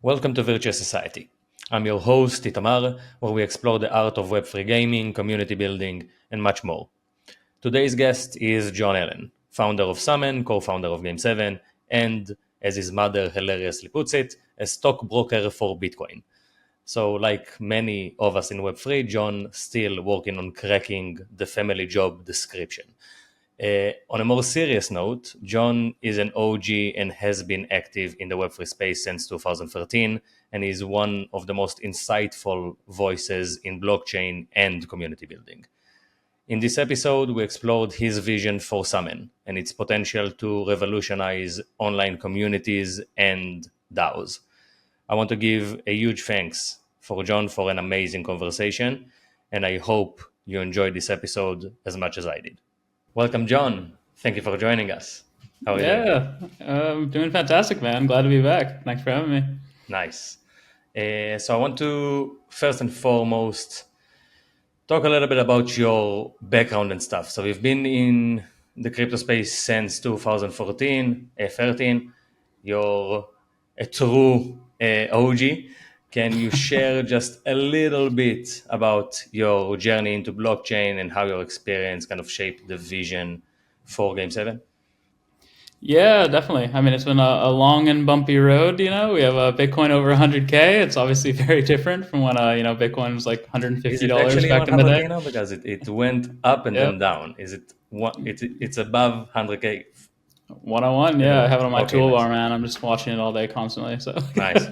Welcome to Virtuous Society. I'm your host, Itamar, where we explore the art of Web3 gaming, community building, and much more. Today's guest is Jon Allen, founder of Summon, co-founder of Game7, and, as his mother hilariously puts it, a stockbroker for Bitcoin. So, like many of us in Web3, Jon still working on cracking the family job description. On a more serious note, Jon is an OG and has been active in the Web3 space since 2013, and is one of the most insightful voices in blockchain and community building. In this episode, we explored his vision for Summon and its potential to revolutionize online communities and DAOs. I want to give a huge thanks for Jon for an amazing conversation, and I hope you enjoyed this episode as much as I did. Welcome, Jon. Thank you for joining us. How are you doing? Yeah, I'm doing fantastic, man. Glad to be back. Thanks for having me. Nice. So I want to first and foremost talk a little bit about your background and stuff. So you've been in the crypto space since 2014, 13. You're a true OG. Can you share just a little bit about your journey into blockchain and how your experience kind of shaped the vision for Game 7? Yeah, definitely. I mean, it's been a long and bumpy road. We have Bitcoin over 100K. It's obviously very different from when Bitcoin was like Is it $150 actually back in the day. 100K now? Because it went up and then Yep, down. Is it one? It's above 100K 101. at the Yeah, I moment. have it on my Okay, nice, toolbar, man. I'm just watching it all day constantly. So nice.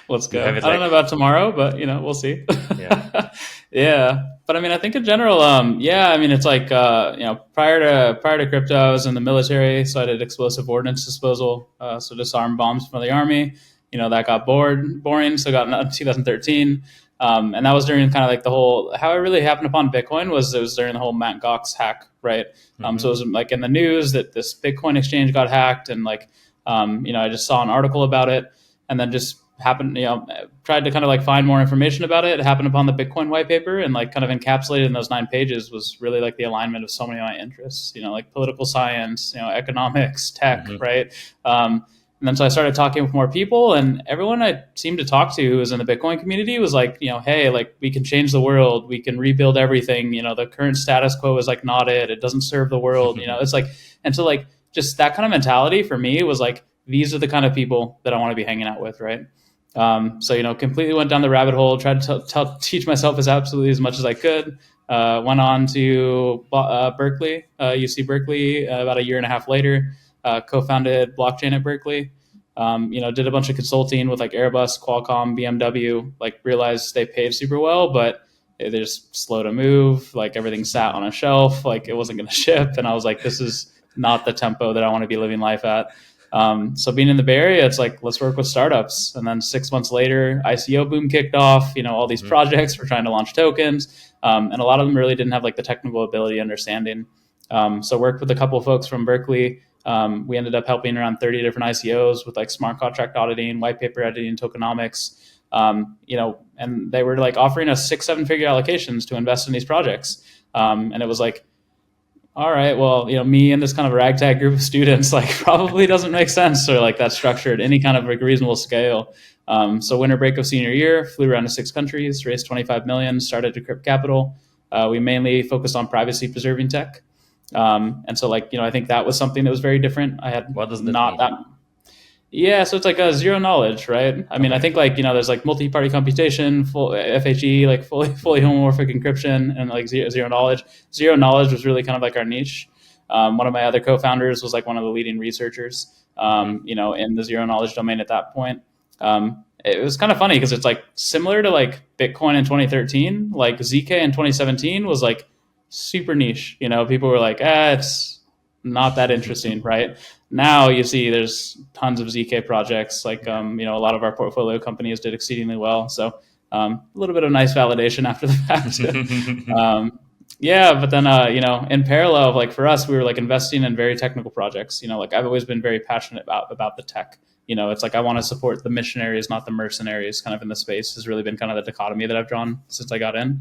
let's You have go. it I don't know like, about tomorrow, but we'll see. yeah. Yeah, but I mean, I think in general, yeah, I mean, it's like prior to crypto, I was in the military, so I did explosive ordnance disposal, so disarm bombs from the army. That got boring, so I got in 2013, and that was during kind of like the whole. How it really happened upon Bitcoin was it was during the whole Mt. Gox hack, right? So it Hmm. was like in the news that this Bitcoin exchange got hacked, and like, I just saw an article about it, and then just happened, tried to kind of like find more information about it. It happened upon the Bitcoin white paper, and like kind of encapsulated in those 9 pages was really like the alignment of so many of my interests, like political science, economics, tech, Hmm. right? And then so I started talking with more people, and everyone I seemed to talk to who was in the Bitcoin community was like, hey, like we can change the world, we can rebuild everything. The current status quo is like not it. It doesn't serve the world. It's like, and so like just that kind of mentality for me was like, these are the kind of people that I want to be hanging out with, right? So completely went down the rabbit hole. Tried to teach myself as absolutely as much as I could. Went on to Berkeley, UC Berkeley, about a year and a half later. Co-founded blockchain at Berkeley. Did a bunch of consulting with like Airbus, Qualcomm, BMW. Like realized they paid super well, but they're just slow to move. Like everything sat on a shelf. Like it wasn't going to ship, and I was like, this is not the tempo that I want to be living life at. So being in the Bay Area, it's like, let's work with startups. And then 6 months later, ICO boom kicked off, all these Hmm. projects were trying to launch tokens. And a lot of them really didn't have like the technical ability understanding. So worked with a couple of folks from Berkeley. We ended up helping around 30 different ICOs with like smart contract auditing, white paper editing, tokenomics. And they were like offering us 6, 7 figure allocations to invest in these projects. And it was like, all right, well, me and this kind of ragtag group of students, like, probably doesn't make sense, or like that structure at any kind of like reasonable scale. So winter break of senior year, flew around to 6 countries, raised 25 million, started Decrypt Capital. We mainly focused on privacy preserving tech. And so like, I think that was something that was very different. I had What does that not mean? that Yeah, so it's like a zero knowledge, right? I mean, I Okay. think like there's like multi-party computation, full FHE, like fully homomorphic encryption, and like zero knowledge. Zero knowledge was really kind of like our niche. One of my other co-founders was like one of the leading researchers, Hmm. in the zero knowledge domain at that point. It was kind of funny because it's like similar to like Bitcoin in 2013, like ZK in 2017 was like super niche. People were like, it's not that interesting, right? Now you see there's tons of ZK projects. Like Yeah. a lot of our portfolio companies did exceedingly well. So a little bit of nice validation after the fact. Yeah, but then in parallel, like for us, we were like investing in very technical projects. Like I've always been very passionate about the tech. It's like I want to support the missionaries, not the mercenaries. Kind of in the space has really been kind of the dichotomy that I've drawn since I got in.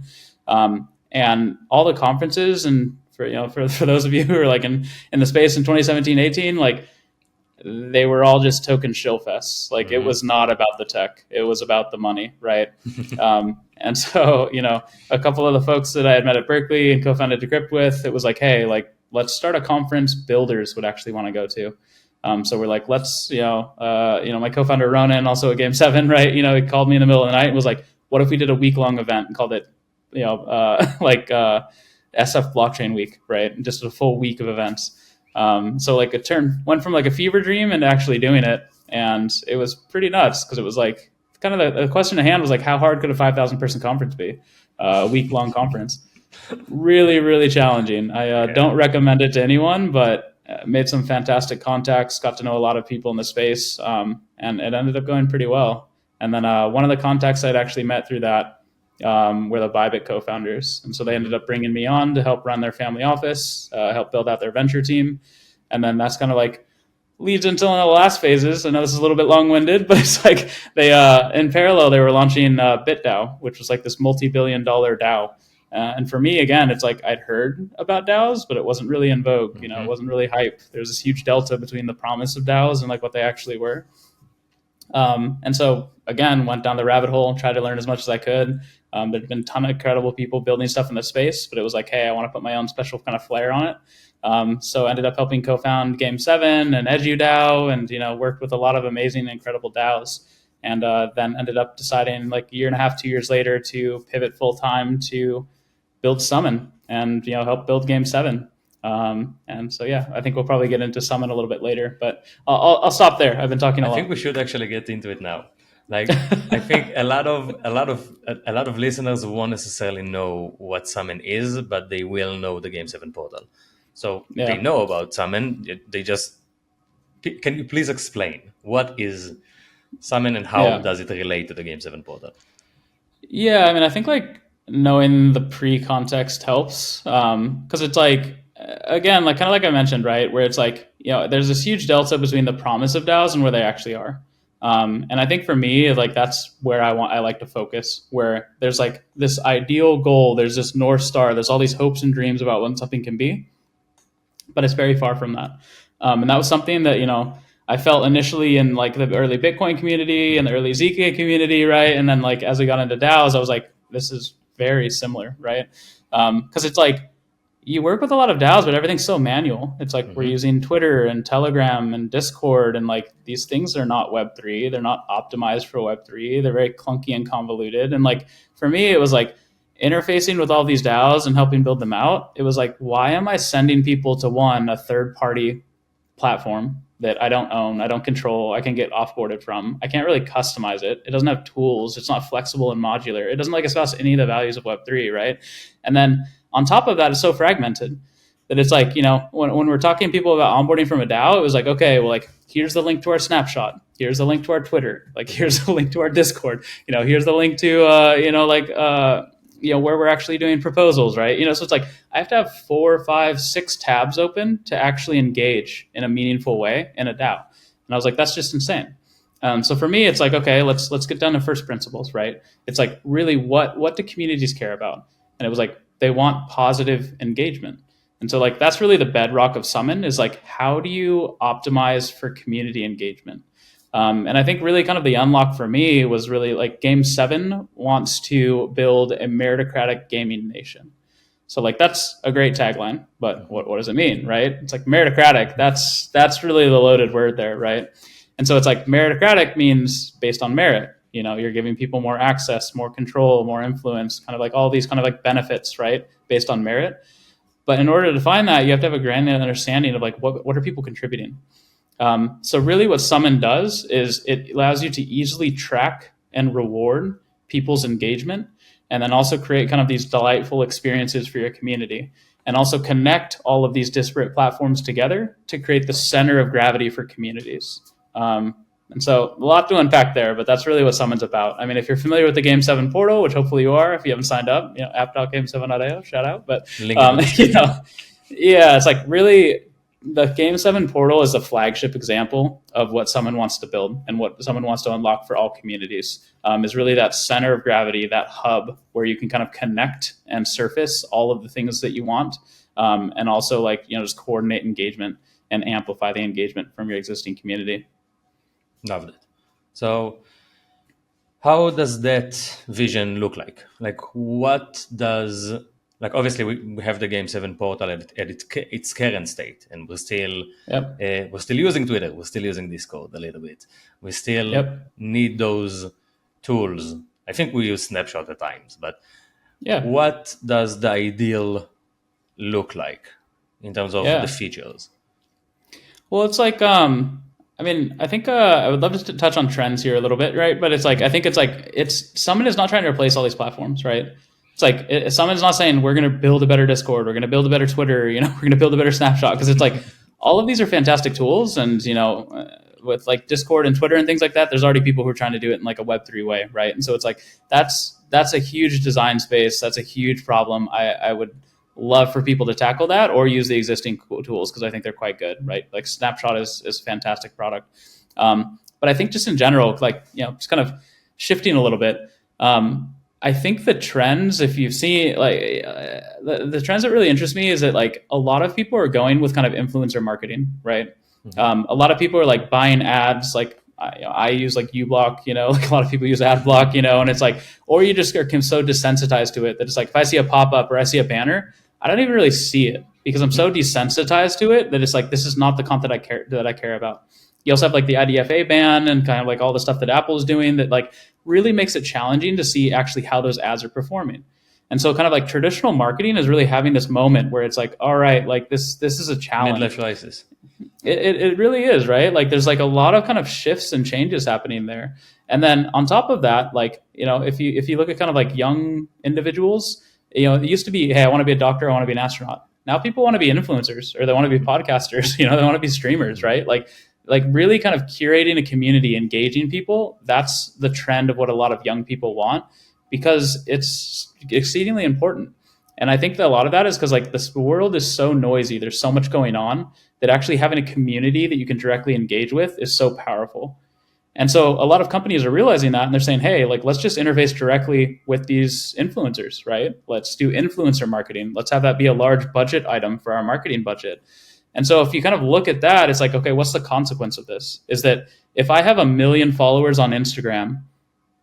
And all the conferences, and for those of you who are like in the space in 2017, 18, like they were all just token shill fests. Like it was not about the tech, it was about the money, right? And so, a couple of the folks that I had met at Berkeley and co-founded Decrypt with, it was like, hey, like, let's start a conference builders would actually want to go to. So we're like, let's, my co-founder Ronan, also at Game 7, right? He called me in the middle of the night and was like, what if we did a week-long event and called it, SF Blockchain Week, right? Just a full week of events. So like it went from like a fever dream into actually doing it. And it was pretty nuts because it was like, kind of the question at hand was like, how hard could a 5,000 person conference be? A week-long conference. Really, really challenging. I don't recommend it to anyone, but made some fantastic contacts, got to know a lot of people in the space, and it ended up going pretty well. And then one of the contacts I'd actually met through that were the Bybit co-founders. And so they ended up bringing me on to help run their family office, help build out their venture team. And then that's kind of like leads into one of the last phases. I know this is a little bit long-winded, but it's like they, in parallel, they were launching BitDAO, which was like this multi-billion-dollar DAO. And for me, again, it's like I'd heard about DAOs, but it wasn't really in vogue. It wasn't really hype. There's this huge delta between the promise of DAOs and like what they actually were. And so, again, went down the rabbit hole and tried to learn as much as I could. There'd been a ton of incredible people building stuff in the space, but it was like, hey, I want to put my own special kind of flair on it. So ended up helping co-found Game 7 and EduDAO and, worked with a lot of amazing, incredible DAOs. And then ended up deciding like a year and a half, 2 years later to pivot full-time to build Summon and, help build Game 7. And so, yeah, I think we'll probably get into Summon a little bit later, but I'll stop there. I've been talking a lot. I think we should actually get into it now. Like, I think a lot of listeners won't necessarily know what Summon is, but they will know the Game 7 portal. So they know about Summon. Can you please explain what is Summon and how does it relate to the Game 7 portal? Yeah, I mean, I think like knowing the pre-context helps because it's like, again, like kind of like I mentioned, right, where it's like, there's this huge delta between the promise of DAOs and where they actually are. And I think for me, like that's where I like to focus, where there's like this ideal goal, there's this North Star, there's all these hopes and dreams about what something can be, but it's very far from that. And that was something that, I felt initially in like the early Bitcoin community and the early ZK community, right? And then like as we got into DAOs, I was like, this is very similar, right? Because it's like you work with a lot of DAOs, but everything's so manual. It's like we're using Twitter and Telegram and Discord, and like these things are not Web3. They're not optimized for Web3. They're very clunky and convoluted. And like for me, it was like interfacing with all these DAOs and helping build them out. It was like, why am I sending people to a third-party platform that I don't own, I don't control, I can get offboarded from? I can't really customize it. It doesn't have tools. It's not flexible and modular. It doesn't like espouse any of the values of Web3, right? And then on top of that, it's so fragmented that it's like, when we're talking to people about onboarding from a DAO, it was like, okay, well, like, here's the link to our snapshot. Here's the link to our Twitter. Like, here's the link to our Discord. Here's the link to, where we're actually doing proposals, right? So it's like I have to have 4, 5, 6 tabs open to actually engage in a meaningful way in a DAO. And I was like, that's just insane. So for me, it's like, okay, let's get down to first principles, right? It's like really what do communities care about? And it was like they want positive engagement. And so like that's really the bedrock of Summon is like, how do you optimize for community engagement? And I think really kind of the unlock for me was really like Game 7 wants to build a meritocratic gaming nation. So like that's a great tagline, but what does it mean, right? It's like meritocratic. That's really the loaded word there, right? And so it's like meritocratic means based on merit. You're giving people more access, more control, more influence, kind of like all these kind of like benefits, right, based on merit. But in order to define that, you have to have a granular understanding of like what are people contributing. So really what Summon does is it allows you to easily track and reward people's engagement, and then also create kind of these delightful experiences for your community, and also connect all of these disparate platforms together to create the center of gravity for communities. And so a lot to unpack there, but that's really what Summon's about. I mean, if you're familiar with the Game 7 portal, which hopefully you are, if you haven't signed up, app.game7.io, shout out. But, it's like really the Game 7 portal is a flagship example of what Summon wants to build and what Summon wants to unlock for all communities, is really that center of gravity, that hub where you can kind of connect and surface all of the things that you want, and also like, just coordinate engagement. and amplify the engagement from your existing community. Loved it. So how does that vision look like? Like, what does, like, obviously we have the Game 7 portal at its current state, and Yep. we're still using Twitter, we're still using Discord a little bit. We still Yep. need those tools. I think we use Snapshot at times, but Yeah. what does the ideal look like in terms of the Yeah. features? Well, it's like, I mean, I think I would love to touch on trends here a little bit, right? But it's like, I think it's Summon is not trying to replace all these platforms, right? It's like Summon's not saying we're going to build a better Discord, we're going to build a better Twitter, we're going to build a better Snapshot, because it's like all of these are fantastic tools, and with like Discord and Twitter and things like that, there's already people who are trying to do it in like a Web3 way, right? And so it's like that's a huge design space, that's a huge problem. I would love for people to tackle that or use the existing tools, because I think they're quite good, right? Like Snapshot is a fantastic product. But I think just in general, like, just kind of shifting a little bit, I think the trends, if you've seen, like, the trends that really interest me is that like a lot of people are going with kind of influencer marketing, right? A lot of people are like buying ads, like I use like uBlock, like a lot of people use AdBlock, and it's like, or you just are so desensitized to it that it's like, if I see a pop-up or I see a banner, I don't even really see it because I'm so desensitized to it that it's like, this is not the content I care about. You also have like the IDFA ban and kind of like all the stuff that Apple is doing that like really makes it challenging to see actually how those ads are performing. And so kind of like traditional marketing is really having this moment where it's like, all right, like this is a challenge. Midlife crisis. It really is, right? Like there's like a lot of kind of shifts and changes happening there. And then on top of that, like, if you look at kind of like young individuals, it used to be, hey, I want to be a doctor, I want to be an astronaut. Now people want to be influencers, or they want to be podcasters, they want to be streamers, right? Like really kind of curating a community, engaging people. That's the trend of what a lot of young people want, because it's exceedingly important. And I think that a lot of that is because like this world is so noisy, there's so much going on, that actually having a community that you can directly engage with is so powerful. And so a lot of companies are realizing that, and they're saying, hey, like, let's just interface directly with these influencers, right? Let's do influencer marketing. Let's have that be a large budget item for our marketing budget. And so if you kind of look at that, it's like, okay, what's the consequence of this? Is that if I have 1 million followers on Instagram,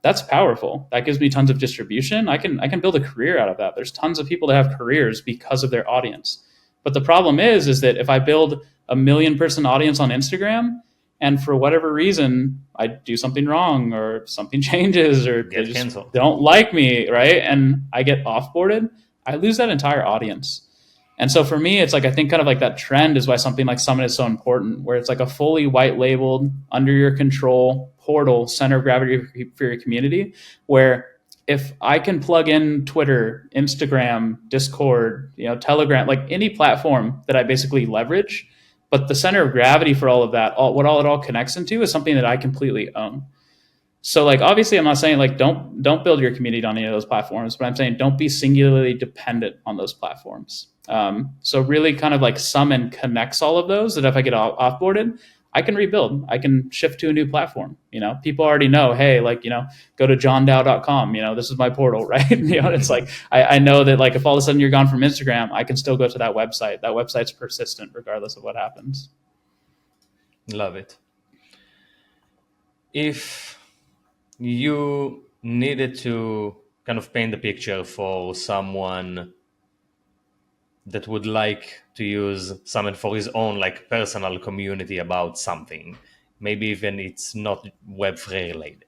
that's powerful. That gives me tons of distribution. I can build a career out of that. There's tons of people that have careers because of their audience. But the problem is that if I build 1 million person audience on Instagram, and for whatever reason, I do something wrong or something changes or they just don't like me, right? And I get offboarded, I lose that entire audience. And so for me, it's like, I think kind of like that trend is why something like Summit is so important, where it's like a fully white labeled, under your control portal, center of gravity for your community, where if I can plug in Twitter, Instagram, Discord, Telegram, like any platform that I basically leverage, but the center of gravity for all of that, what it all connects into is something that I completely own. So like, obviously I'm not saying like, don't build your community on any of those platforms, but I'm saying don't be singularly dependent on those platforms. So really kind of like Summon connects all of those, that if I get offboarded, I can rebuild, I can shift to a new platform. People already know, hey, like, go to jondao.com, this is my portal, right? It's like, I know that like, if all of a sudden you're gone from Instagram, I can still go to that website. That website's persistent regardless of what happens. Love it. If you needed to kind of paint the picture for someone that would like to use Summon for his own like personal community about something, maybe even it's not Web3 related,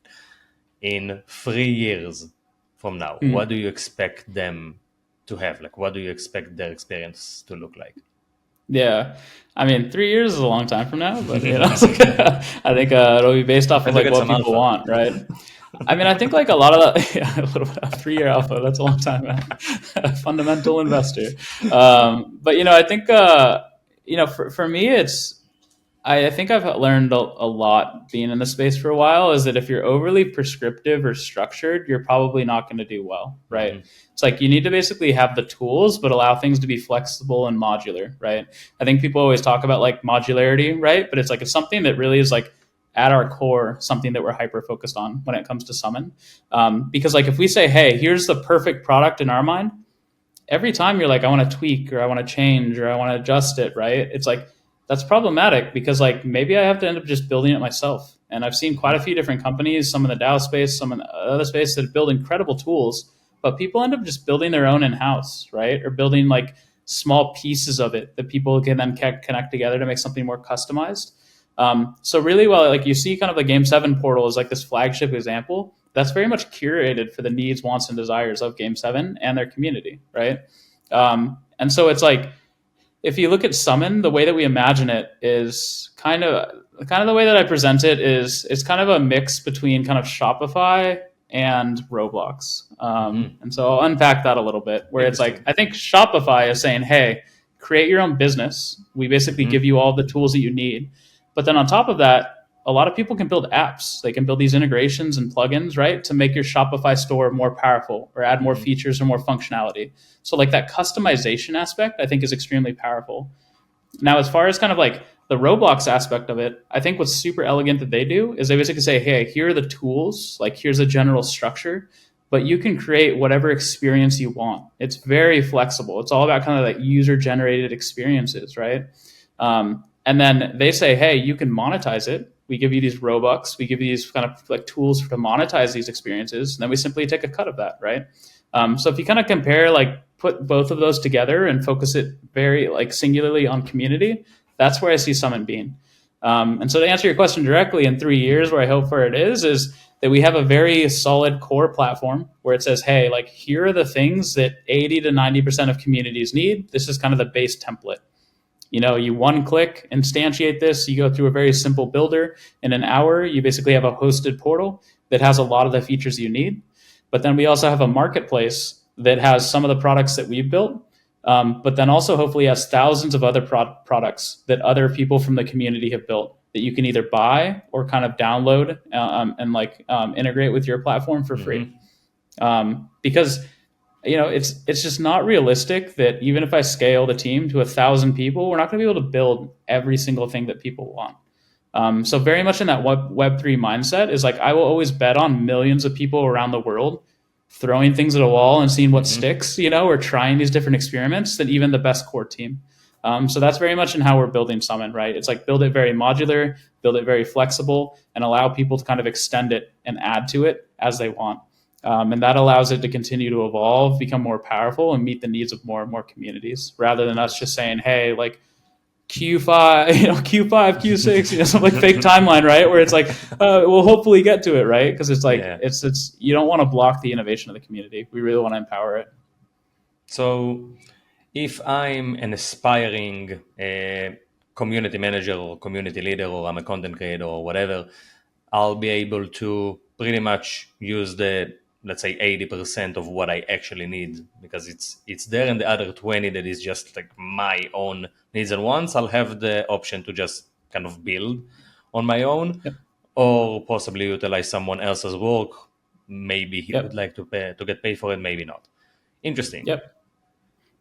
in 3 years from now, what do you expect them to have? Like, what do you expect their experience to look like? Yeah, I mean, 3 years is a long time from now, but I think it'll be based off of like what people want, right? I mean, I think like a lot of that, a little bit of 3-year alpha, that's a long time, man. Fundamental investor. But, I think, for me, I think I've learned a lot being in the space for a while, is that if you're overly prescriptive or structured, you're probably not going to do well, right? Mm-hmm. It's like you need to basically have the tools, but allow things to be flexible and modular, right? I think people always talk about like modularity, right? But it's like, it's something that really is like at our core, something that we're hyper focused on when it comes to Summon. Because like if we say, hey, here's the perfect product in our mind, every time you're like, I want to tweak or I want to change or I want to adjust it, right? It's like, that's problematic because like maybe I have to end up just building it myself. And I've seen quite a few different companies, some in the DAO space, some in the other space that build incredible tools, but people end up just building their own in-house, right? Or building like small pieces of it that people can then connect together to make something more customized. So really, well, like you see kind of the Game 7 portal is like this flagship example that's very much curated for the needs, wants, and desires of Game 7 and their community, right? And so it's like, if you look at Summon, the way that we imagine it is kind of the way that I present it is it's kind of a mix between kind of Shopify and Roblox. And so I'll unpack that a little bit, where it's like, I think Shopify is saying, hey, create your own business. We basically give you all the tools that you need. But then on top of that, a lot of people can build apps. They can build these integrations and plugins, right, to make your Shopify store more powerful or add more features or more functionality. So like that customization aspect, I think, is extremely powerful. Now, as far as kind of like the Roblox aspect of it, I think what's super elegant that they do is they basically say, hey, here are the tools, like here's a general structure, but you can create whatever experience you want. It's very flexible. It's all about kind of like user-generated experiences, right? And then they say, hey, you can monetize it. We give you these Robux. We give you these kind of like tools to monetize these experiences. And then we simply take a cut of that, right? So if you kind of compare, like put both of those together and focus it very like singularly on community, that's where I see Summon being. And so to answer your question directly, in 3 years, where I hope for it is that we have a very solid core platform where it says, hey, like here are the things that 80 to 90% of communities need. This is kind of the base template. You know, you one click instantiate this, you go through a very simple builder. In an hour, you basically have a hosted portal that has a lot of the features you need. But then we also have a marketplace that has some of the products that we've built, but then also hopefully has thousands of other products that other people from the community have built that you can either buy or kind of download and like integrate with your platform for free. Because you know, it's just not realistic that even if I scale the team to 1,000 people, we're not going to be able to build every single thing that people want. So very much in that Web3 mindset is like, I will always bet on millions of people around the world throwing things at a wall and seeing what sticks, you know, or trying these different experiments than even the best core team. So that's very much in how we're building Summon, right? It's like build it very modular, build it very flexible, and allow people to kind of extend it and add to it as they want. And that allows it to continue to evolve, become more powerful, and meet the needs of more and more communities, rather than us just saying, hey, like Q5, you know, Q5, Q6, you know, some like fake timeline, right? Where it's like, we'll hopefully get to it, right? Because it's like, it's you don't want to block the innovation of the community. We really want to empower it. So if I'm an aspiring community manager or community leader, or I'm a content creator or whatever, I'll be able to pretty much use the, let's say, 80% of what I actually need, because it's there, and the other 20 that is just like my own needs and wants, I'll have the option to just kind of build on my own, or possibly utilize someone else's work. Maybe he would like to get paid for it, maybe not. Interesting.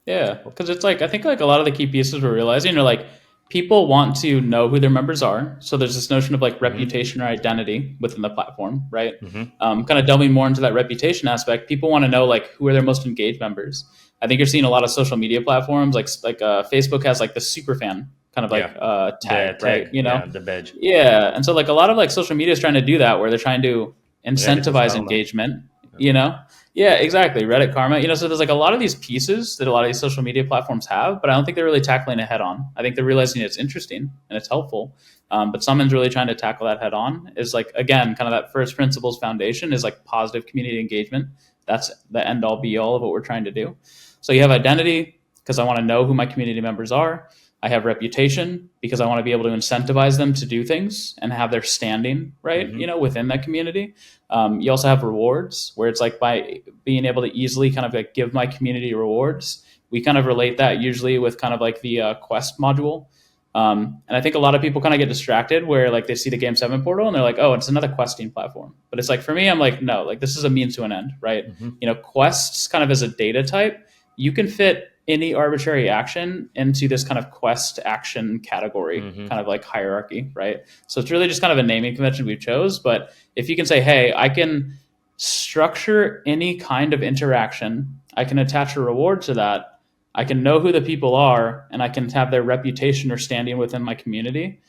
Yeah, because it's like, I think like a lot of the key pieces we're realizing are like, people want to know who their members are. So there's this notion of like reputation or identity within the platform, right? Kind of delving more into that reputation aspect. People want to know like who are their most engaged members. I think you're seeing a lot of social media platforms like Facebook has like the super fan kind of like tag, right? You know, the badge. Yeah, and so like a lot of like social media is trying to do that, where they're trying to incentivize engagement. You know, yeah, exactly. Reddit karma, you know, so there's like a lot of these pieces that a lot of these social media platforms have, but I don't think they're really tackling it head on. I think they're realizing it's interesting and it's helpful. But someone's really trying to tackle that head on is like, again, kind of that first principles foundation is like positive community engagement. That's the end all be all of what we're trying to do. So you have identity, because I want to know who my community members are. I have reputation, because I want to be able to incentivize them to do things and have their standing, right, you know, within that community. You also have rewards, where it's like by being able to easily kind of like give my community rewards. We kind of relate that usually with kind of like the quest module. And I think a lot of people kind of get distracted where like they see the Game 7 portal and they're like, oh, it's another questing platform. But it's like, for me, I'm like, no, like this is a means to an end, right? You know, quests kind of as a data type, you can fit any arbitrary action into this kind of quest action category, kind of like hierarchy, right? So it's really just kind of a naming convention we chose. But if you can say, hey, I can structure any kind of interaction, I can attach a reward to that, I can know who the people are, and I can have their reputation or standing within my community.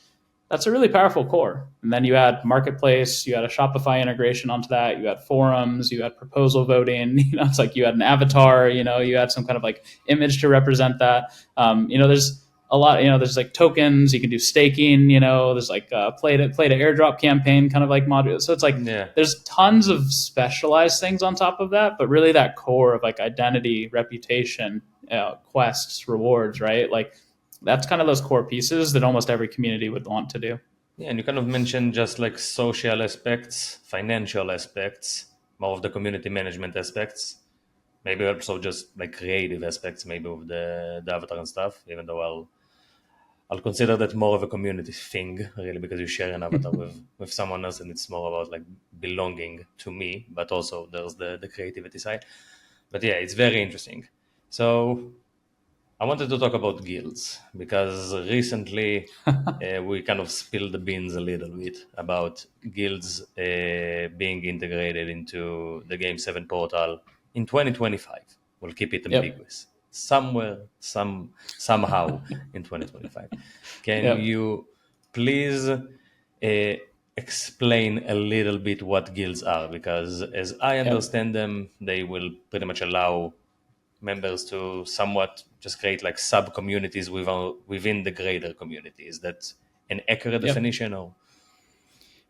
That's a really powerful core. And then you add marketplace, you add a Shopify integration onto that, you add forums, you add proposal voting, it's like you add an avatar, you add some kind of like image to represent that. There's a lot, there's like tokens, you can do staking, there's like play to airdrop campaign kind of like module. So it's like, there's tons of specialized things on top of that, but really that core of like identity, reputation, quests, rewards, right? Like, that's kind of those core pieces that almost every community would want to do. Yeah, and you kind of mentioned just like social aspects, financial aspects, more of the community management aspects, maybe also just like creative aspects, maybe with the avatar and stuff, even though I'll consider that more of a community thing, really, because you share an avatar with someone else, and it's more about like belonging to me, but also there's the creativity side. But yeah, it's very interesting. So I wanted to talk about guilds, because recently we kind of spilled the beans a little bit about guilds being integrated into the Game 7 portal in 2025. We'll keep it ambiguous. Somehow in 2025. Can you please explain a little bit what guilds are? Because as I understand them, they will pretty much allow members to somewhat just create like sub communities within the greater community. Is that an accurate definition? Or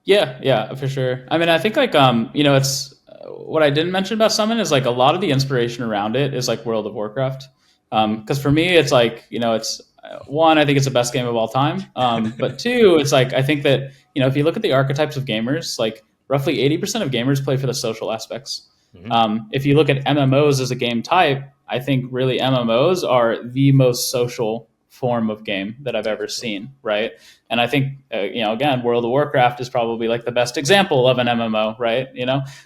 yeah, for sure. I mean, I think like it's what I didn't mention about Summon is like a lot of the inspiration around it is like World of Warcraft, because for me it's like it's one, I think it's the best game of all time, but two, it's like I think that if you look at the archetypes of gamers, like roughly 80% of gamers play for the social aspects. If you look at MMOs as a game type, I think really MMOs are the most social form of game that I've ever seen, right? And I think, again, World of Warcraft is probably like the best example of an MMO, right?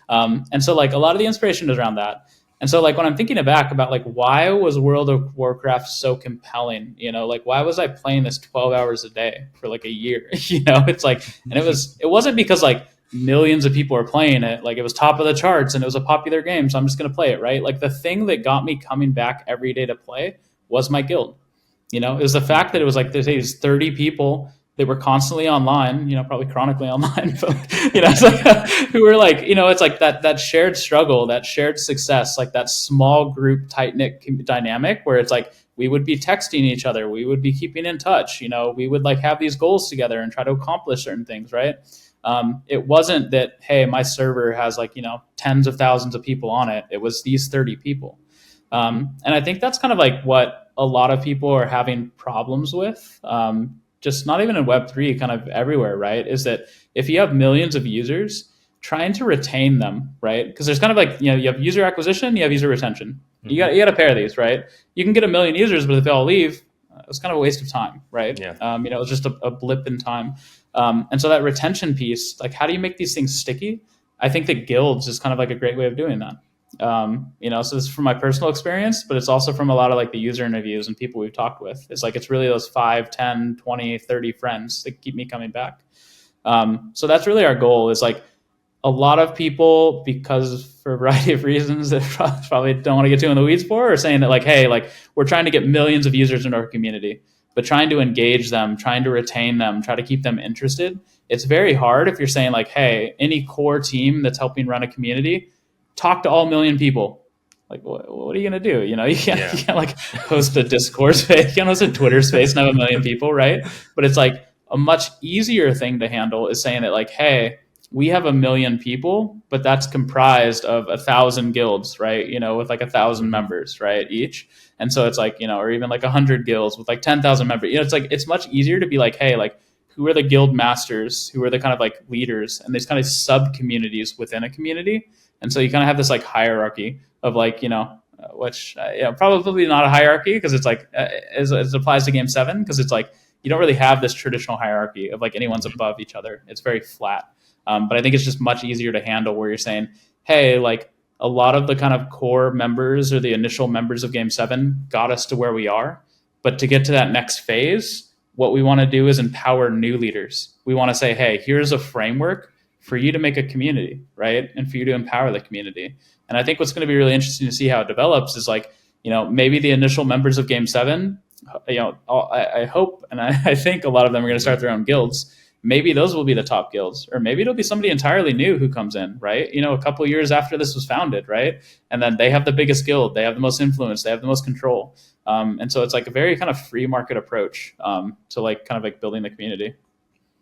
And so like a lot of the inspiration is around that. And so like when I'm thinking back about like why was World of Warcraft so compelling, like why was I playing this 12 hours a day for like a year? It's like, and it wasn't because like millions of people are playing it, like it was top of the charts and it was a popular game, so I'm just going to play it, right? Like the thing that got me coming back every day to play was my guild. It was the fact that it was like there's 30 people that were constantly online, probably chronically online, but it's like, who were like, it's like that shared struggle, that shared success, like that small group tight knit dynamic where it's like we would be texting each other, we would be keeping in touch, we would like have these goals together and try to accomplish certain things, right? It wasn't that, hey, my server has like, tens of thousands of people on it. It was these 30 people. And I think that's kind of like what a lot of people are having problems with, just not even in Web3, kind of everywhere, right? Is that if you have millions of users, trying to retain them, right? Because there's kind of like, you have user acquisition, you have user retention. You got to pair these, right? You can get 1 million users, but if they all leave, it's kind of a waste of time, right? Yeah. It's just a blip in time. And so that retention piece, like how do you make these things sticky? I think that guilds is kind of like a great way of doing that. So this is from my personal experience, but it's also from a lot of like the user interviews and people we've talked with. It's like, it's really those 5, 10, 20, 30 friends that keep me coming back. So that's really our goal, is like a lot of people, because for a variety of reasons that probably don't want to get too in the weeds for, are saying that like, hey, like we're trying to get millions of users in our community, but trying to engage them, trying to retain them, try to keep them interested. It's very hard if you're saying like, hey, any core team that's helping run a community, talk to all 1 million people. Like, what are you going to do? You can't like host a Discord space, you can't host a Twitter space and have 1 million people, right? But it's like a much easier thing to handle is saying that like, hey, we have 1 million people, but that's comprised of 1,000 guilds, right? With like 1,000 members, right? Each. And so it's like, or even like 100 guilds with like 10,000 members. It's like, it's much easier to be like, hey, like who are the guild masters? Who are the kind of like leaders? And there's kind of sub communities within a community. And so you kind of have this like hierarchy of like, which probably not a hierarchy, because it's like, as it applies to Game 7, because it's like, you don't really have this traditional hierarchy of like anyone's above each other. It's very flat. But I think it's just much easier to handle where you're saying, hey, like a lot of the kind of core members or the initial members of Game 7 got us to where we are. But to get to that next phase, what we want to do is empower new leaders. We want to say, hey, here's a framework for you to make a community, right? And for you to empower the community. And I think what's going to be really interesting to see how it develops is like, maybe the initial members of Game 7, I hope and I think a lot of them are going to start their own guilds. Maybe those will be the top guilds, or maybe it'll be somebody entirely new who comes in, right? A couple of years after this was founded, right? And then they have the biggest guild, they have the most influence, they have the most control. And so it's like a very kind of free market approach to like kind of like building the community.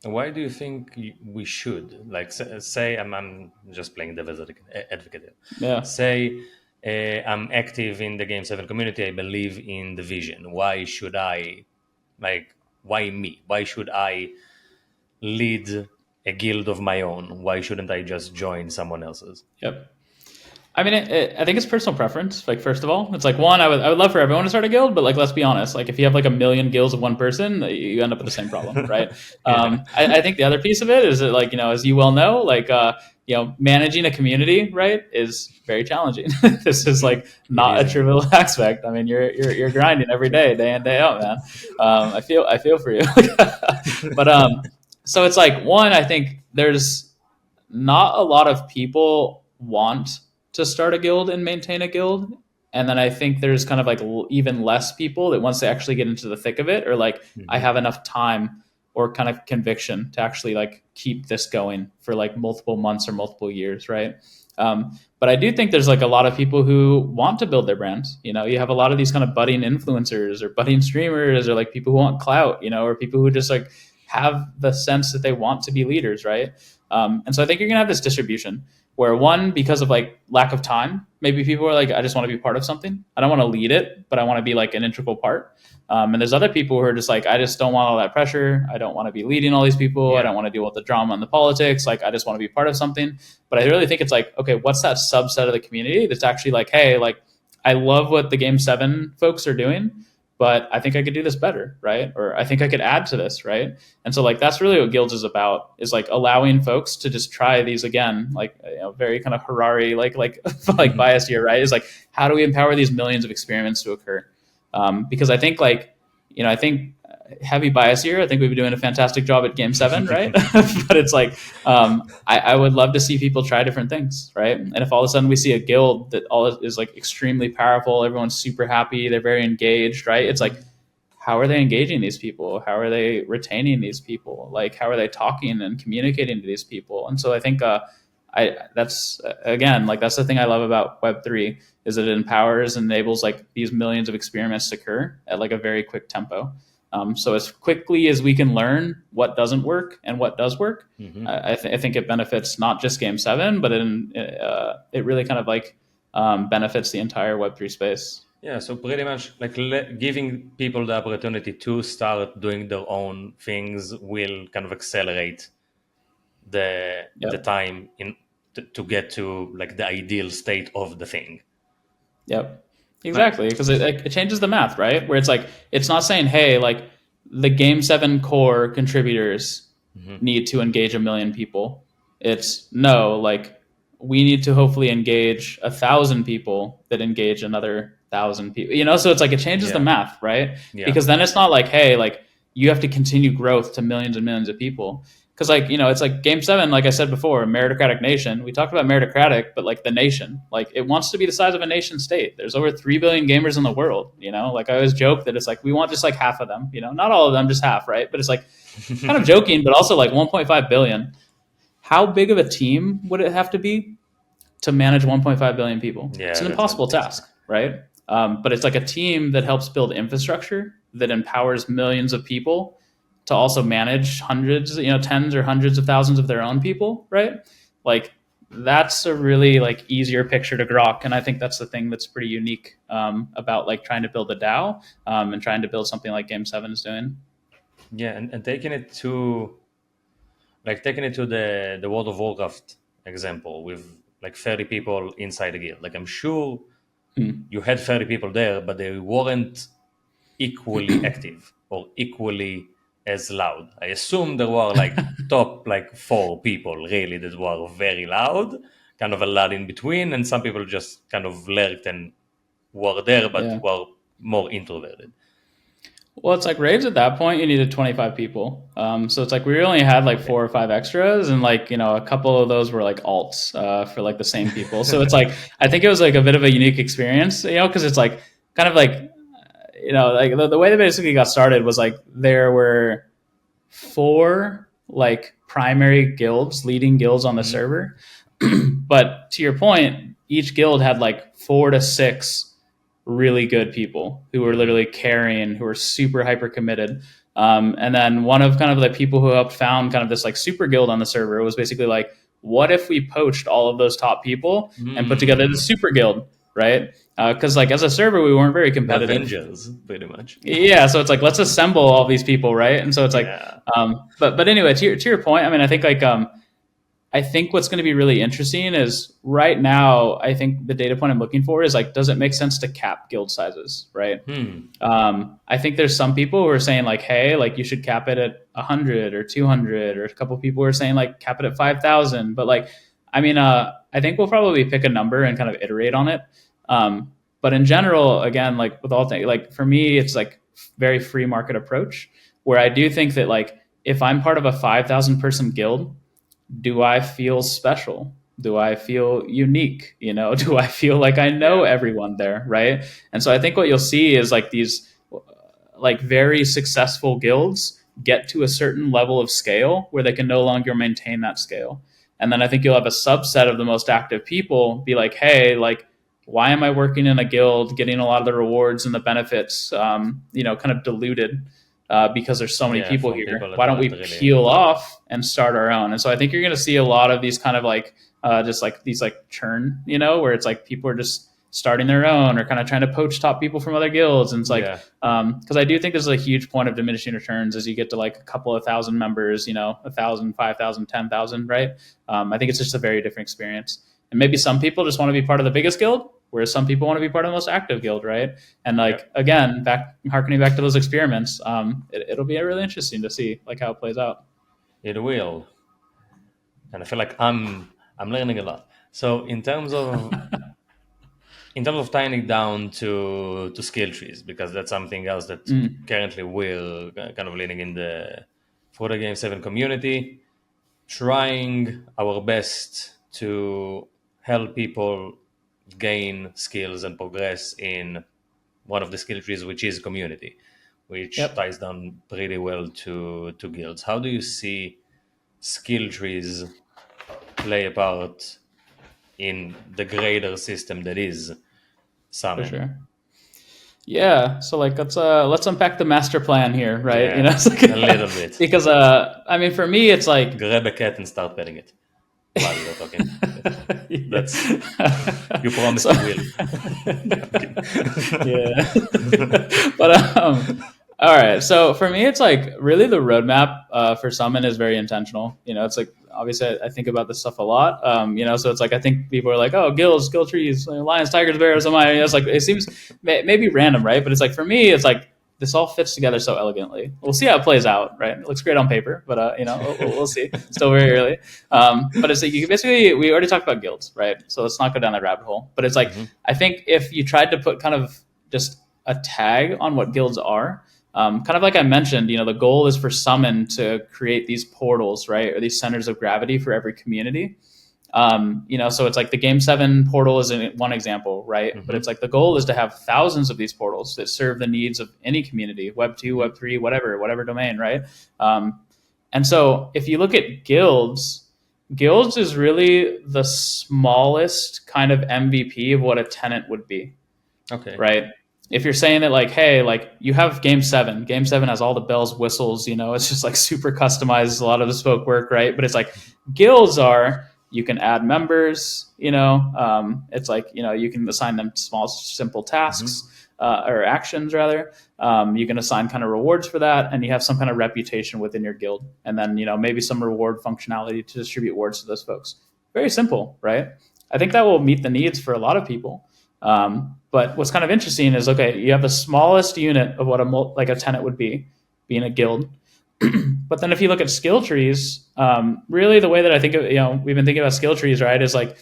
Why do you think we should, like, say I'm just playing devil's advocate here. Yeah. Say I'm active in the Game 7 community, I believe in the vision. Why should I, like, why me? Why should I lead a guild of my own? Why shouldn't I just join someone else's? Yep. I mean, I think it's personal preference. Like, first of all, it's like, one, I would love for everyone to start a guild, but like, let's be honest. Like, if you have like 1 million guilds of one person, you end up with the same problem, right? I think the other piece of it is that, like, as you well know, like, managing a community, right, is very challenging. This is like not a trivial aspect. I mean, you're grinding every day in, day out, man. I feel for you. But so it's like, one, I think there's not a lot of people want to start a guild and maintain a guild. And then I think there's kind of like even less people that once they actually get into the thick of it, or like, I have enough time or kind of conviction to actually like keep this going for like multiple months or multiple years, right? But I do think there's like a lot of people who want to build their brands. You have a lot of these kind of budding influencers or budding streamers, or like people who want clout, or people who just like have the sense that they want to be leaders, right? And so I think you're gonna have this distribution where, one, because of like lack of time, maybe people are like, I just want to be part of something. I don't want to lead it, but I want to be like an integral part. And there's other people who are just like, I just don't want all that pressure. I don't want to be leading all these people. I don't want to deal with the drama and the politics. Like, I just want to be part of something. But I really think it's like, okay, what's that subset of the community that's actually like, hey, like, I love what the Game 7 folks are doing, but I think I could do this better, right? Or I think I could add to this, right? And so like, that's really what guilds is about, is like allowing folks to just try these again, like, very kind of Harari, like bias here, right? Is like, how do we empower these millions of experiments to occur? Because I think like, I think heavy bias here, I think we've been doing a fantastic job at Game 7, right? But it's like, I would love to see people try different things, right? And if all of a sudden we see a guild that all is like extremely powerful, everyone's super happy, they're very engaged, right? It's like, how are they engaging these people? How are they retaining these people? Like, how are they talking and communicating to these people? And so I think that's, again, like, that's the thing I love about Web3, is that it empowers and enables like these millions of experiments to occur at like a very quick tempo. So as quickly as we can learn what doesn't work and what does work, I think it benefits not just Game 7, but it really kind of like benefits the entire Web3 space. Yeah, so pretty much like giving people the opportunity to start doing their own things will kind of accelerate the time to get to like the ideal state of the thing. Yep. Exactly, because it changes the math, right? Where it's like, it's not saying, hey, like, the Game 7 core contributors need to engage 1 million people. It's no, like, we need to hopefully engage 1,000 people that engage another 1,000 people. So it's like, it changes the math, right? Yeah. Because then it's not like, hey, like, you have to continue growth to millions and millions of people. Because like, it's like Game 7, like I said before, a meritocratic nation. We talked about meritocratic, but like the nation, like, it wants to be the size of a nation state. There's over 3 billion gamers in the world, like I always joke that it's like, we want just like half of them, not all of them, just half, right? But it's like kind of joking, but also like 1.5 billion. How big of a team would it have to be to manage 1.5 billion people? Yeah, it's an impossible task, right? But it's like a team that helps build infrastructure that empowers millions of people to also manage hundreds, tens or hundreds of thousands of their own people, right? Like, that's a really like easier picture to grok. And I think that's the thing that's pretty unique about like trying to build a DAO and trying to build something like Game 7 is doing. Yeah, and taking it to the World of Warcraft example with like 30 people inside the guild. Like, I'm sure you had 30 people there, but they weren't equally active or equally as loud. I assume there were like top like 4 people really that were very loud, kind of a lot in between, and some people just kind of lurked and were there but were more introverted. Well, it's like raids at that point, you needed 25 people. So it's like we only had like 4 or 5 extras, and like, a couple of those were like alts for like the same people. So it's like, I think it was like a bit of a unique experience, because it's like, kind of like, like the way they basically got started was like there were 4 like primary guilds, leading guilds on the server. But to your point, each guild had like 4 to 6 really good people who were literally carrying, who were super hyper committed. And then one of kind of the people who helped found kind of this like super guild on the server was basically like, what if we poached all of those top people and put together the super guild, right? Because like as a server, we weren't very competitive. Avengers, pretty much. Yeah, so it's like let's assemble all these people, right? And so it's like, but anyway, to your point, I mean, I think like I think what's going to be really interesting is right now, I think the data point I'm looking for is like, does it make sense to cap guild sizes, right? I think there's some people who are saying like, hey, like you should cap it at 100 or 200, or a couple of people who are saying like cap it at 5,000. But like, I mean, I think we'll probably pick a number and kind of iterate on it. But in general, again, like with all things, like for me, it's like very free market approach where I do think that like, if I'm part of a 5,000 person guild, do I feel special? Do I feel unique? Do I feel like I know everyone there, right? And so I think what you'll see is like these like very successful guilds get to a certain level of scale where they can no longer maintain that scale. And then I think you'll have a subset of the most active people be like, hey, like, why am I working in a guild, getting a lot of the rewards and the benefits, kind of diluted? Because there's so many people here. Why don't we peel off and start our own? And so I think you're going to see a lot of these kind of like just like these like churn, where it's like people are just starting their own or kind of trying to poach top people from other guilds. And it's like, because I do think there's a huge point of diminishing returns as you get to like a couple of thousand members, 1,000, 5,000, 10,000, right? I think it's just a very different experience. And maybe some people just want to be part of the biggest guild, whereas some people want to be part of the most active guild, right? And like again, harkening back to those experiments, it'll be really interesting to see like how it plays out. It will, and I feel like I'm learning a lot. So in terms of tying it down to skill trees, because that's something else that currently we're kind of leaning in for the Game 7 community, trying our best to help people gain skills and progress in one of the skill trees, which is community, which ties down pretty well to guilds. How do you see skill trees play a part in the greater system that is Summon? For sure. Yeah, so like let's unpack the master plan here, right? Yeah, it's like, a little bit. Because I mean, for me, it's like grab a cat and start petting it while you're talking. That's you promised you will. Yeah. But all right. So for me, it's like really the roadmap for Summon is very intentional. It's like obviously I think about this stuff a lot. So it's like I think people are like, oh, guilds, skill trees, lions, tigers, bears. It's like it seems maybe random, right? But it's like for me, it's like this all fits together so elegantly. We'll see how it plays out, right? It looks great on paper, but we'll see. Still very early. But it's like you basically we already talked about guilds, right? So let's not go down that rabbit hole. But it's like I think if you tried to put kind of just a tag on what guilds are, kind of like I mentioned, the goal is for Summon to create these portals, right, or these centers of gravity for every community. So it's like the Game 7 portal is one example, right? But it's like the goal is to have thousands of these portals that serve the needs of any community, Web 2, Web 3, whatever domain, right? And so if you look at guilds is really the smallest kind of MVP of what a tenant would be. Okay. Right? If you're saying that like, hey, like you have Game 7 has all the bells, whistles, it's just like super customized, a lot of bespoke work, right? But it's like guilds you can add members, it's like, you can assign them small, simple tasks or actions rather. You can assign kind of rewards for that, and you have some kind of reputation within your guild. And then, maybe some reward functionality to distribute rewards to those folks. Very simple, right? I think that will meet the needs for a lot of people. But what's kind of interesting is, okay, you have the smallest unit of what a tenant would be, being a guild. But then if you look at skill trees, really the way that I think of, we've been thinking about skill trees, right, is like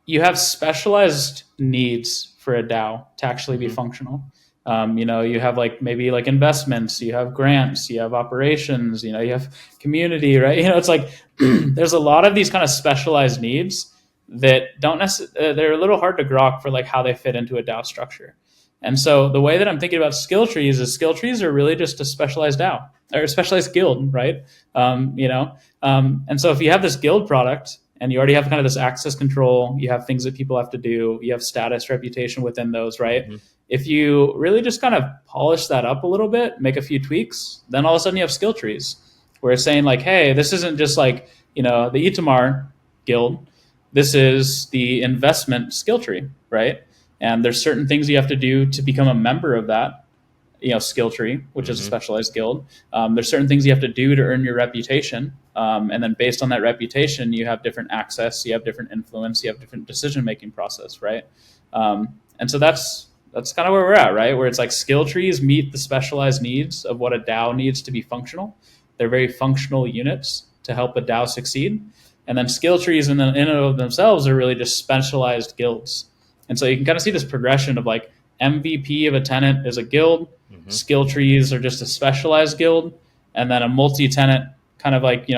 you have specialized needs for a DAO to actually be functional. You have like maybe like investments, you have grants, you have operations, you have community, right? It's like there's a lot of these kind of specialized needs that don't necessarily, they're a little hard to grok for like how they fit into a DAO structure. And so the way that I'm thinking about skill trees is skill trees are really just a specialized DAO or a specialized guild, right? And so if you have this guild product and you already have kind of this access control, you have things that people have to do, you have status, reputation within those, right? Mm-hmm. If you really just kind of polish that up a little bit, make a few tweaks, then all of a sudden you have skill trees where it's saying like, hey, this isn't just like, the Itamar guild. This is the investment skill tree, right? And there's certain things you have to do to become a member of that, skill tree, which is a specialized guild. There's certain things you have to do to earn your reputation. And then based on that reputation, you have different access, you have different influence, you have different decision-making process, right? And so that's kind of where we're at, right? Where it's like skill trees meet the specialized needs of what a DAO needs to be functional. They're very functional units to help a DAO succeed. And then skill trees in and of themselves are really just specialized guilds. And so you can kind of see this progression of like MVP of a tenant is a guild, skill trees are just a specialized guild, and then a multi-tenant kind of like,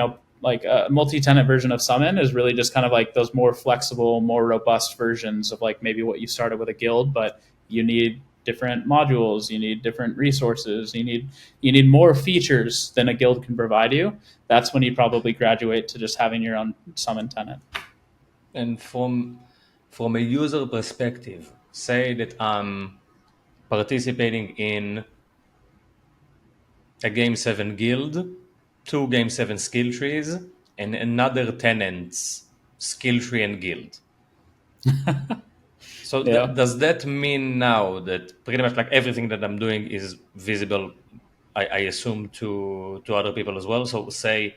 like a multi-tenant version of Summon is really just kind of like those more flexible, more robust versions of like maybe what you started with a guild, but you need different modules, you need different resources, you need more features than a guild can provide you. That's when you probably graduate to just having your own Summon tenant. And from a user perspective, say that I'm participating in a Game 7 guild, 2 Game 7 skill trees, and another tenant's skill tree and guild. So Yeah. does that mean now that pretty much like everything that I'm doing is visible, I assume, to other people as well? So say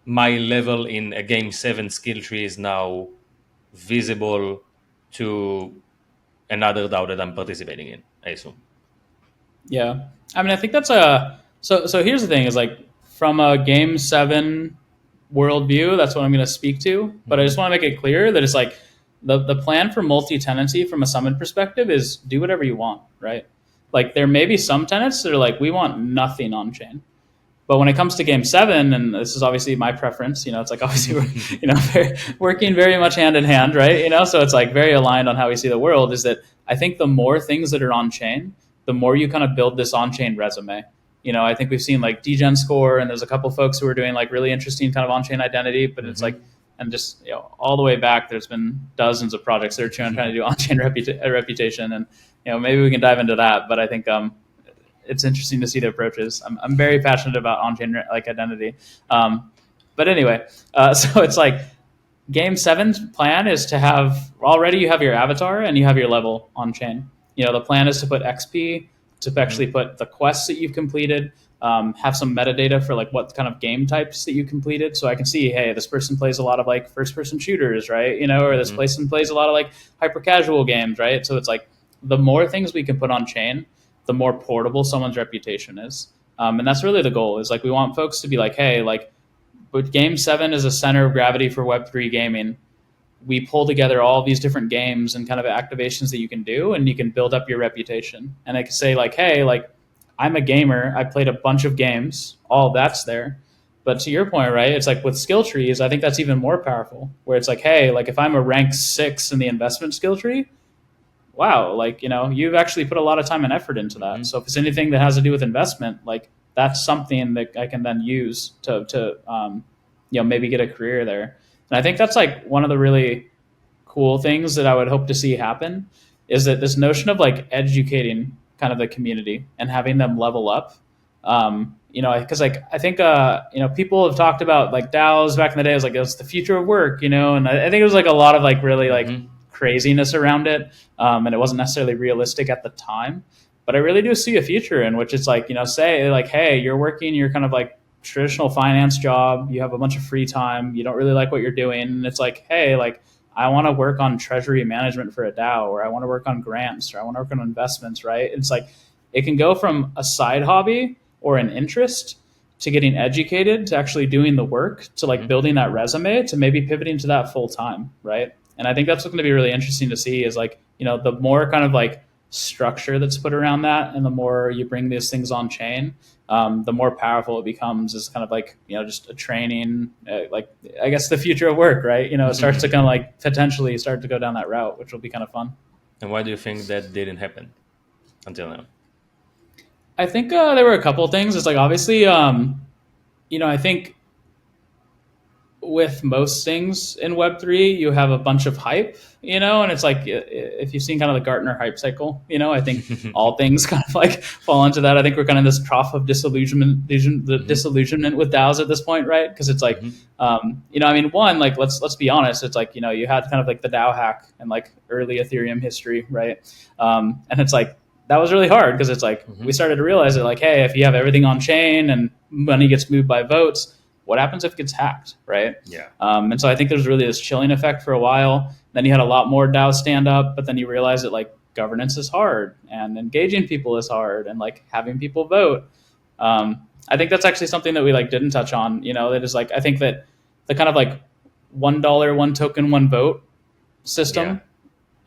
my level in a Game 7 skill tree is now visible to another DAO that I'm participating in, I assume. Yeah. I mean, I think that's so here's the thing is like from a Game 7 worldview, that's what I'm going to speak to. But I just want to make it clear that it's like the plan for multi-tenancy from a Summon perspective is do whatever you want, right? Like there may be some tenants that are like, we want nothing on chain. But when it comes to Game 7, and this is obviously my preference, it's like obviously we're, working very much hand in hand, right? So it's like very aligned on how we see the world. Is that I think the more things that are on chain, the more you kind of build this on chain resume. I think we've seen like Degen Score, and there's a couple folks who are doing like really interesting kind of on chain identity, but it's like, and just all the way back, there's been dozens of projects that are trying to do on chain reputation, and maybe we can dive into that. But I think it's interesting to see the approaches. I'm very passionate about on-chain like identity. But anyway, so it's like Game 7's plan is to have, already you have your avatar and you have your level on-chain. The plan is to put XP, to actually put the quests that you've completed, have some metadata for like what kind of game types that you completed. So I can see, hey, this person plays a lot of like first-person shooters, right? Or this person plays a lot of like hyper-casual games, right? So it's like the more things we can put on-chain, the more portable someone's reputation is. And that's really the goal, is like we want folks to be like, hey, like, but Game 7 is a center of gravity for Web3 gaming. We pull together all these different games and kind of activations that you can do, and you can build up your reputation. And I can say like, hey, like I'm a gamer, I played a bunch of games, all that's there. But to your point, right, it's like with skill trees, I think that's even more powerful, where it's like, hey, like if I'm a rank 6 in the investment skill tree, wow, like, you've actually put a lot of time and effort into that. So if it's anything that has to do with investment, like that's something that I can then use to maybe get a career there. And I think that's like one of the really cool things that I would hope to see happen is that this notion of like educating kind of the community and having them level up. Because like I think people have talked about like DAOs back in the day. It was like it was the future of work, and I think it was like a lot of like really like craziness around it, and it wasn't necessarily realistic at the time. But I really do see a future in which it's like, say like, hey, you're working your kind of like traditional finance job, you have a bunch of free time, you don't really like what you're doing, and it's like, hey, like I want to work on treasury management for a DAO, or I want to work on grants, or I want to work on investments, right? It's like it can go from a side hobby or an interest to getting educated to actually doing the work to like building that resume to maybe pivoting to that full time, right? And I think that's what's going to be really interesting to see is like, the more kind of like structure that's put around that, and the more you bring these things on chain, the more powerful it becomes as kind of like, just a training, like I guess the future of work, right? It starts to kind of like potentially start to go down that route, which will be kind of fun. And why do you think that didn't happen until now? I think there were a couple of things. It's like obviously, I think with most things in Web3, you have a bunch of hype, and it's like if you've seen kind of the Gartner hype cycle, I think all things kind of like fall into that. I think we're kind of in this trough of disillusionment, disillusionment with DAOs at this point, right? Because it's like, one, like let's be honest, it's like you had kind of like the DAO hack and like early Ethereum history, right? And it's like that was really hard because it's like we started to realize that like, hey, if you have everything on chain and money gets moved by votes, what happens if it gets hacked, right? Yeah. And so I think there's really this chilling effect for a while. Then you had a lot more DAOs stand up, but then you realize that like governance is hard and engaging people is hard and like having people vote. I think that's actually something that we like didn't touch on. That is like I think that the kind of like $1, one token, one vote system,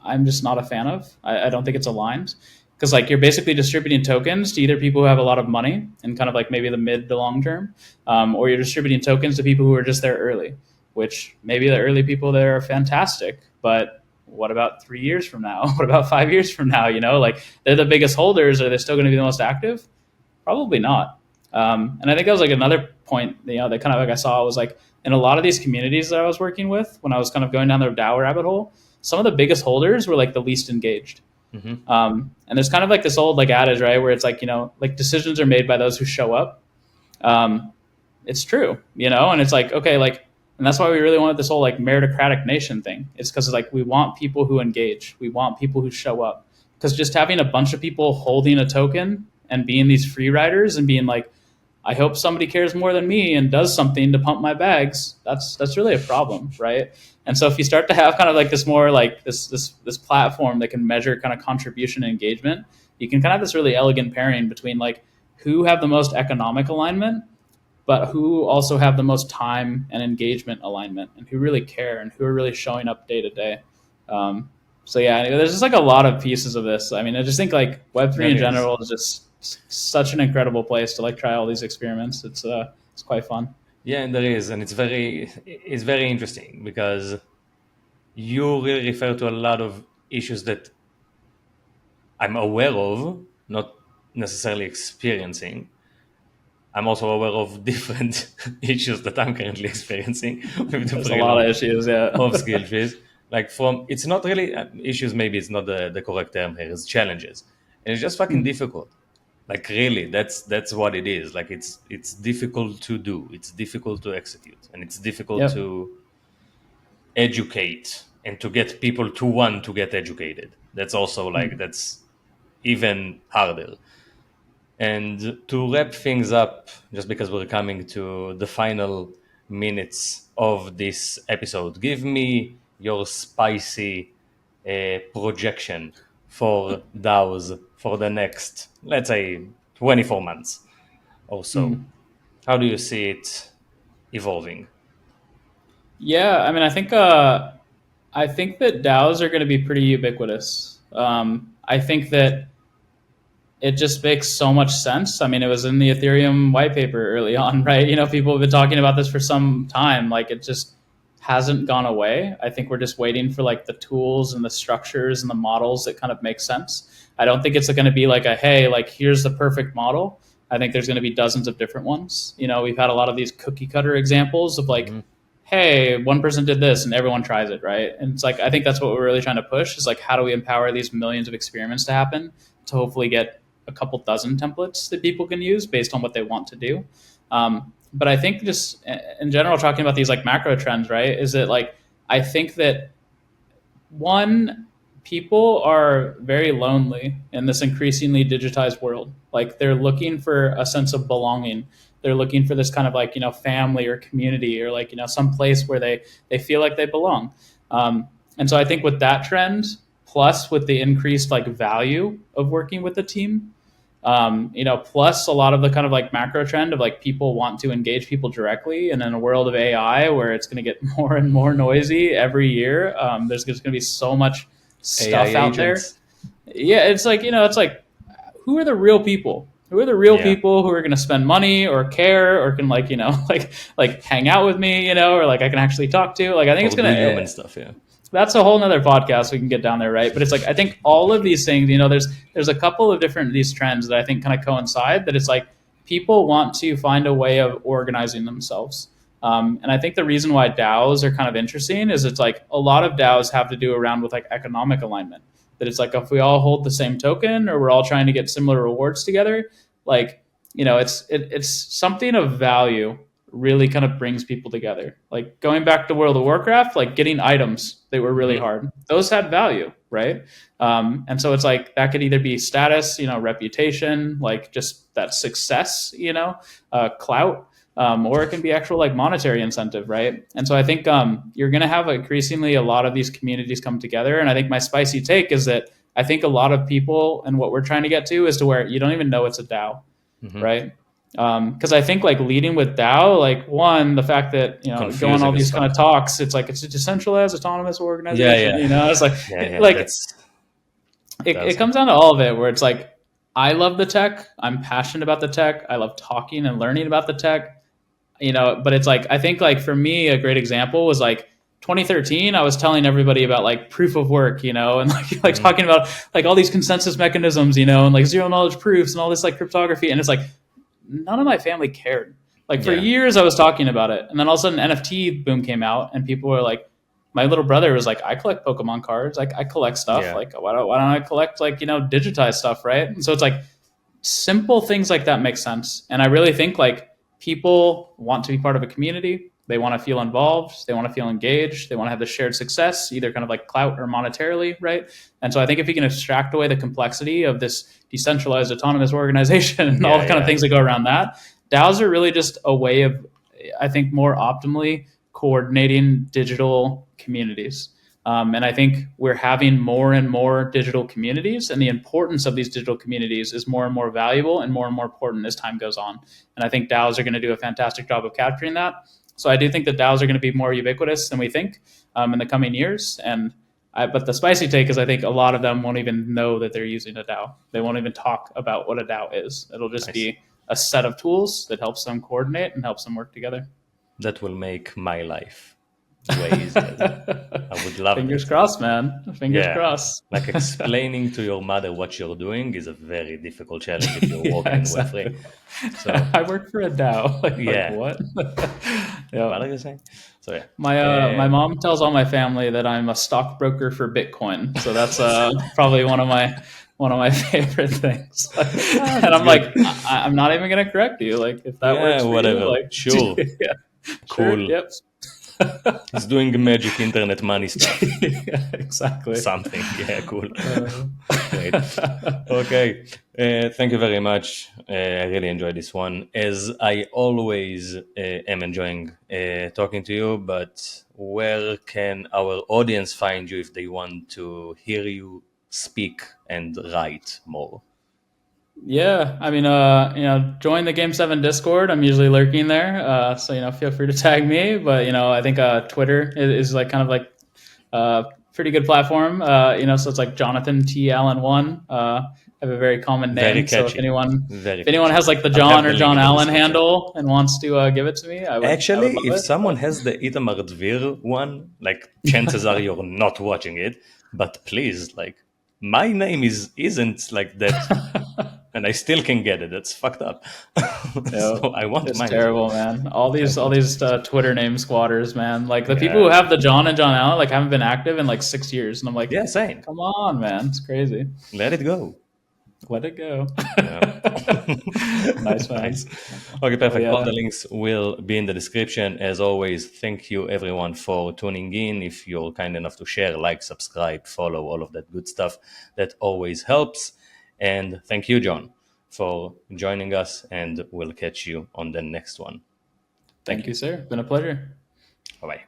I'm just not a fan of. I don't think it's aligned because like you're basically distributing tokens to either people who have a lot of money and kind of like maybe the mid to long term, or you're distributing tokens to people who are just there early, which maybe the early people there are fantastic, but what about 3 years from now? What about 5 years from now? Like they're the biggest holders. Are they still going to be the most active? Probably not. And I think that was like another point, that kind of like I saw was like in a lot of these communities that I was working with when I was kind of going down the DAO rabbit hole, some of the biggest holders were like the least engaged. And there's kind of like this old like adage, right, where it's like like decisions are made by those who show up. It's true, and it's like okay, like, and that's why we really wanted this whole like meritocratic nation thing. It's because like we want people who engage, we want people who show up, because just having a bunch of people holding a token and being these free riders and being like, I hope somebody cares more than me and does something to pump my bags. That's really a problem, right? And so if you start to have kind of like this more like this platform that can measure kind of contribution and engagement, you can kind of have this really elegant pairing between like who have the most economic alignment, but who also have the most time and engagement alignment, and who really care and who are really showing up day to day. So yeah, anyway, there's just like a lot of pieces of this. I mean, I just think like Web3 in general is just such an incredible place to like try all these experiments. It's quite fun. Yeah, and there is, and it's very interesting because you really refer to a lot of issues that I'm aware of, not necessarily experiencing. I'm also aware of different issues that I'm currently experiencing with There's a lot of issues, yeah. of skill fees. Like it's not really issues. Maybe it's not the correct term here. It's challenges, and it's just fucking difficult. Like really, that's what it is. Like it's difficult to do. It's difficult to execute, and it's difficult to educate and to get people to want to get educated. That's also like that's even harder. And to wrap things up, just because we're coming to the final minutes of this episode, give me your spicy projection for DAOs for the next, let's say, 24 months or so. How do you see it evolving? Yeah, I mean, I think that DAOs are going to be pretty ubiquitous. I think that it just makes so much sense. I mean, it was in the Ethereum white paper early on, right? People have been talking about this for some time. Like it just hasn't gone away. I think we're just waiting for like the tools and the structures and the models that kind of make sense. I don't think it's going to be like hey, like here's the perfect model. I think there's going to be dozens of different ones. We've had a lot of these cookie cutter examples of like, hey, one person did this and everyone tries it, right? And it's like, I think that's what we're really trying to push is like, how do we empower these millions of experiments to happen to hopefully get a couple dozen templates that people can use based on what they want to do. But I think just in general, talking about these like macro trends, right, is that like, I think that one, people are very lonely in this increasingly digitized world. Like they're looking for a sense of belonging. They're looking for this kind of like, family or community or like, some place where they feel like they belong. And so I think with that trend, plus with the increased like value of working with the team, plus a lot of the kind of like macro trend of like people want to engage people directly. And in a world of AI where it's going to get more and more noisy every year, there's just going to be so much stuff AI out agents. there. Yeah, it's like, it's like, who are the real people? Who are the real people who are going to spend money or care or can like hang out with me, or like I can actually talk to? Like I think it's going to human stuff, yeah. that's a whole nother podcast we can get down there, right? But it's like I think all of these things, there's a couple of different these trends that I think kind of coincide. That it's like people want to find a way of organizing themselves. And I think the reason why DAOs are kind of interesting is it's like a lot of DAOs have to do around with like economic alignment. That it's like if we all hold the same token or we're all trying to get similar rewards together, like it's something of value really kind of brings people together. Like going back to World of Warcraft, like getting items that were really hard, those had value, right? And so it's like that could either be status, reputation, like just that success, clout, or it can be actual like monetary incentive, right? And so I think you're going to have increasingly a lot of these communities come together. And I think my spicy take is that I think a lot of people and what we're trying to get to is to where you don't even know it's a DAO, right? Because I think like leading with DAO, like one, the fact that going all these kind of talks, it's like it's a decentralized autonomous organization. It's like it comes down to all of it, where it's like I love the tech, I'm passionate about the tech, I love talking and learning about the tech, but it's like I think like for me a great example was like 2013, I was telling everybody about like proof of work, and like talking about like all these consensus mechanisms, and like zero knowledge proofs and all this like cryptography, and it's like none of my family cared. Like for years I was talking about it. And then all of a sudden NFT boom came out and people were like, my little brother was like, I collect Pokemon cards. Like I collect stuff. Like why don't I collect like, digitized stuff. Right. And so it's like simple things like that make sense. And I really think like people want to be part of a community. They want to feel involved. They want to feel engaged. They want to have the shared success, either kind of like clout or monetarily, right? And so I think if you can abstract away the complexity of this decentralized autonomous organization and all the kind of things that go around that, DAOs are really just a way of, I think, more optimally coordinating digital communities. And I think we're having more and more digital communities, and the importance of these digital communities is more and more valuable and more important as time goes on. And I think DAOs are going to do a fantastic job of capturing that. So I do think that DAOs are going to be more ubiquitous than we think in the coming years. But the spicy take is I think a lot of them won't even know that they're using a DAO. They won't even talk about what a DAO is. It'll just be a set of tools that helps them coordinate and helps them work together. That will make my life way easier. I would love Fingers crossed, man. Fingers crossed. Like explaining to your mother what you're doing is a very difficult challenge if you're walking in Web3. So I work for a DAO. Like what? What are you saying? So yeah. My mom tells all my family that I'm a stockbroker for Bitcoin. So that's probably one of my favorite things. And I'm like, I'm not even gonna correct you. Like if that works for whatever. you, like sure. Cool. Sure, yep. He's doing magic internet money stuff. Exactly. Something. Yeah, cool. Great. Okay. Thank you very much. I really enjoyed this one. As I always am enjoying talking to you, but where can our audience find you if they want to hear you speak and write more? Yeah, I mean, join the Game 7 Discord. I'm usually lurking there, so feel free to tag me. But I think Twitter is like kind of like a pretty good platform. So it's like Jonathan T. Allen 1. I have a very common name. So if anyone has like the John or Jon Allen handle and wants to give it to me, I would. Actually, if someone has the Itamar Dvir one, like chances are you're not watching it. But please, like my name isn't like that. And I still can get it. That's fucked up. So I want it's mine. Terrible, man. All these Twitter name squatters, man. Like the people who have the John and Jon Allen, like haven't been active in like 6 years, and I'm like, same. Come on, man. It's crazy. Let it go. Let it go. Nice, man. Nice. Okay, perfect. All the links will be in the description. As always, thank you everyone for tuning in. If you're kind enough to share, like, subscribe, follow, all of that good stuff, that always helps. And thank you, John, for joining us, and we'll catch you on the next one. Thank you, sir. It's been a pleasure. Bye-bye.